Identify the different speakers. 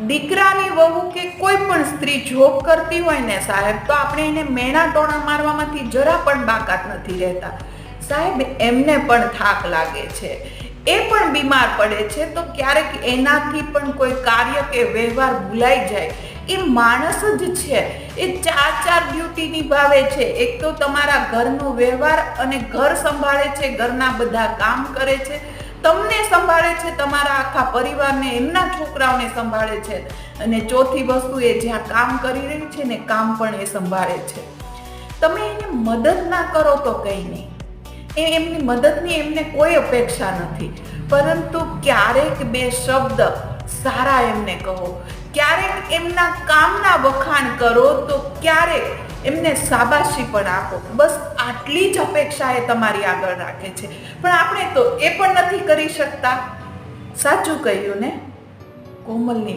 Speaker 1: દીકરાની વહુ કે કોઈ પણ સ્ત્રી જોબ કરતી હોય ને સાહેબ, તો આપણે એને મેણા ટોણા મારવામાંથી જરા પણ બાકાત નથી રહેતા. સાહેબ, એમને પણ થાક લાગે છે, એ પણ બીમાર પડે છે, તો ક્યારેક એનાથી પણ કોઈ કાર્ય કે વ્યવહાર ભૂલાઈ જાય. એ માણસ જ છે, એ ચાર ડ્યુટી નિભાવે છે. એક તો તમારા ઘરનો વ્યવહાર અને ઘર સંભાળે છે, ઘરના બધા કામ કરે છે, તમને સંભાળે છે, તમારા આખા પરિવારને, એમના છોકરાઓને સંભાળે છે, અને ચોથી વસ્તુ એ જ્યાં કામ કરી રહી છે ને, કામ પણ એ સંભાળે છે. તમે એને મદદ ના કરો તો કંઈ નહીં, એમની મદદની એમને કોઈ અપેક્ષા નથી, પરંતુ ક્યારેક બે શબ્દ સારા એમને કહો, ક્યારેક એમના કામના વખાણ કરો, તો ક્યારેક એમને શાબાશી પણ આપો. બસ આટલી જ અપેક્ષા એ તમારી આગળ રાખે છે. પણ આપણે તો એ પણ નથી કરી શકતા. સાચું કહ્યું ને કોમલની